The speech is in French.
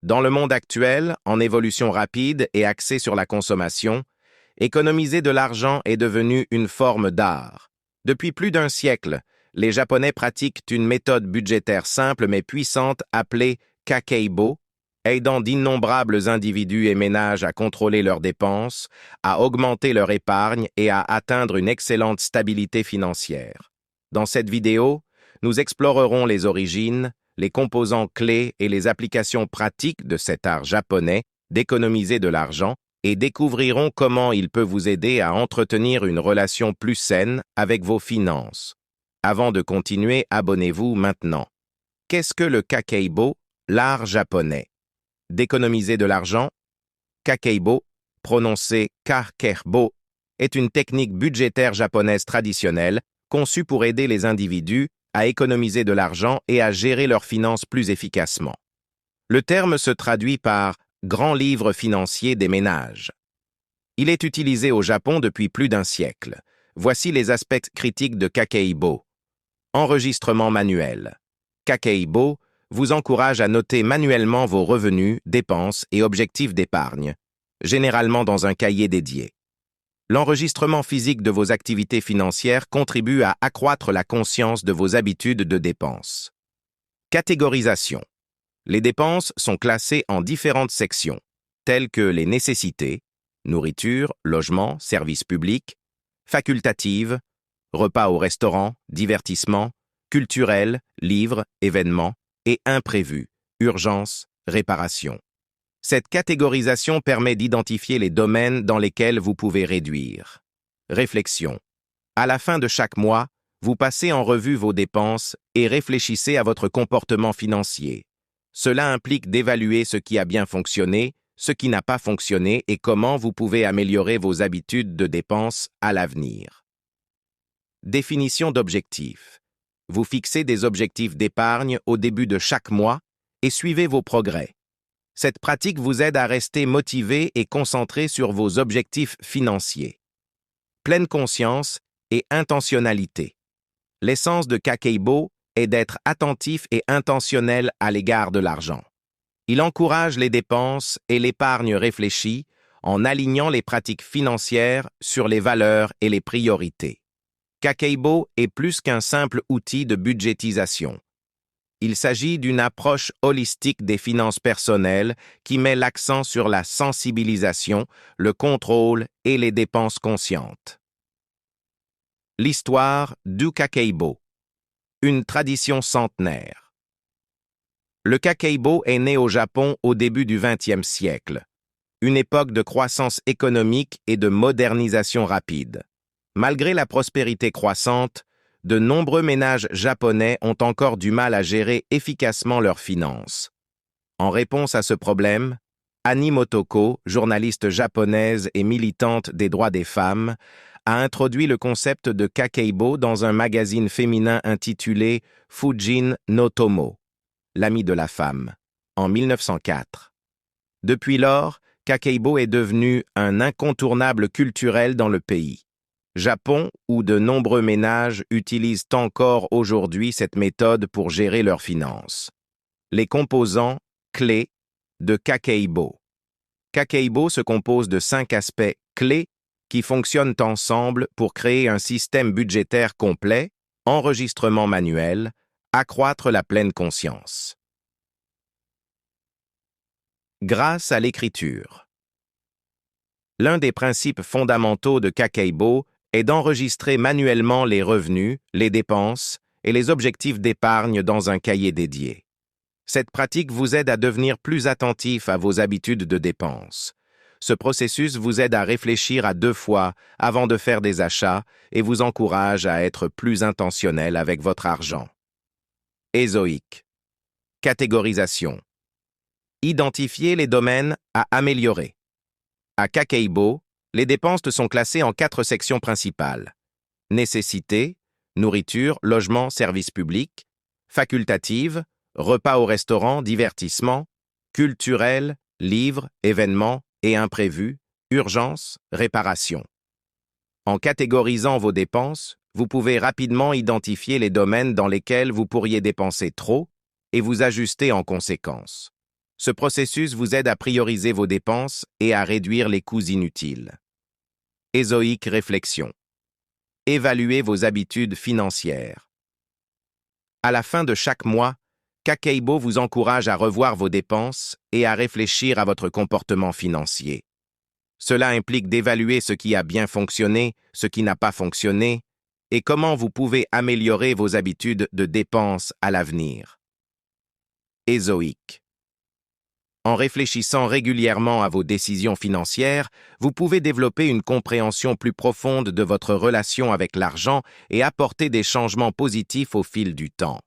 Dans le monde actuel, en évolution rapide et axé sur la consommation, économiser de l'argent est devenu une forme d'art. Depuis plus d'un siècle, les Japonais pratiquent une méthode budgétaire simple mais puissante appelée Kakeibo, aidant d'innombrables individus et ménages à contrôler leurs dépenses, à augmenter leur épargne et à atteindre une excellente stabilité financière. Dans cette vidéo, nous explorerons les origines, les composants clés et les applications pratiques de cet art japonais d'économiser de l'argent et découvrirons comment il peut vous aider à entretenir une relation plus saine avec vos finances. Avant de continuer, abonnez-vous maintenant. Qu'est-ce que le Kakeibo, l'art japonais? D'économiser de l'argent? Kakeibo, prononcé Kakerbo, est une technique budgétaire japonaise traditionnelle conçue pour aider les individus à économiser de l'argent et à gérer leurs finances plus efficacement. Le terme se traduit par « grand livre financier des ménages ». Il est utilisé au Japon depuis plus d'un siècle. Voici les aspects critiques de Kakeibo. Enregistrement manuel. Kakeibo vous encourage à noter manuellement vos revenus, dépenses et objectifs d'épargne, généralement dans un cahier dédié. L'enregistrement physique de vos activités financières contribue à accroître la conscience de vos habitudes de dépenses. Catégorisation. Les dépenses sont classées en différentes sections, telles que les nécessités, nourriture, logement, services publics, facultatives, repas au restaurant, divertissement, culturel, livres, événements, et imprévus, urgences, réparations. Cette catégorisation permet d'identifier les domaines dans lesquels vous pouvez réduire. Réflexion. À la fin de chaque mois, vous passez en revue vos dépenses et réfléchissez à votre comportement financier. Cela implique d'évaluer ce qui a bien fonctionné, ce qui n'a pas fonctionné et comment vous pouvez améliorer vos habitudes de dépenses à l'avenir. Définition d'objectifs. Vous fixez des objectifs d'épargne au début de chaque mois et suivez vos progrès. Cette pratique vous aide à rester motivé et concentré sur vos objectifs financiers. Pleine conscience et intentionnalité. L'essence de Kakeibo est d'être attentif et intentionnel à l'égard de l'argent. Il encourage les dépenses et l'épargne réfléchie en alignant les pratiques financières sur les valeurs et les priorités. Kakeibo est plus qu'un simple outil de budgétisation. Il s'agit d'une approche holistique des finances personnelles qui met l'accent sur la sensibilisation, le contrôle et les dépenses conscientes. L'histoire du Kakeibo. Une tradition centenaire. Le Kakeibo est né au Japon au début du XXe siècle, une époque de croissance économique et de modernisation rapide. Malgré la prospérité croissante, de nombreux ménages japonais ont encore du mal à gérer efficacement leurs finances. En réponse à ce problème, Annie Motoko, journaliste japonaise et militante des droits des femmes, a introduit le concept de Kakeibo dans un magazine féminin intitulé Fujin no Tomo, l'ami de la femme, en 1904. Depuis lors, Kakeibo est devenu un incontournable culturel dans le pays. Japon, où de nombreux ménages utilisent encore aujourd'hui cette méthode pour gérer leurs finances. Les composants clés de Kakeibo. Kakeibo se compose de 5 aspects clés qui fonctionnent ensemble pour créer un système budgétaire complet, enregistrement manuel, accroître la pleine conscience. Grâce à l'écriture. L'un des principes fondamentaux de Kakeibo est d'enregistrer manuellement les revenus, les dépenses et les objectifs d'épargne dans un cahier dédié. Cette pratique vous aide à devenir plus attentif à vos habitudes de dépenses. Ce processus vous aide à réfléchir à 2 fois avant de faire des achats et vous encourage à être plus intentionnel avec votre argent. Ézoïque. Catégorisation. Identifier les domaines à améliorer. À Kakeibo, les dépenses sont classées en 4 sections principales. Nécessités, nourriture, logement, services publics. Facultatives, repas au restaurant, divertissement. Culturel, livres, événements et imprévus. Urgences, réparations. En catégorisant vos dépenses, vous pouvez rapidement identifier les domaines dans lesquels vous pourriez dépenser trop et vous ajuster en conséquence. Ce processus vous aide à prioriser vos dépenses et à réduire les coûts inutiles. Ézoïque réflexion. Évaluez vos habitudes financières. À la fin de chaque mois, Kakeibo vous encourage à revoir vos dépenses et à réfléchir à votre comportement financier. Cela implique d'évaluer ce qui a bien fonctionné, ce qui n'a pas fonctionné, et comment vous pouvez améliorer vos habitudes de dépenses à l'avenir. Ézoïque. En réfléchissant régulièrement à vos décisions financières, vous pouvez développer une compréhension plus profonde de votre relation avec l'argent et apporter des changements positifs au fil du temps.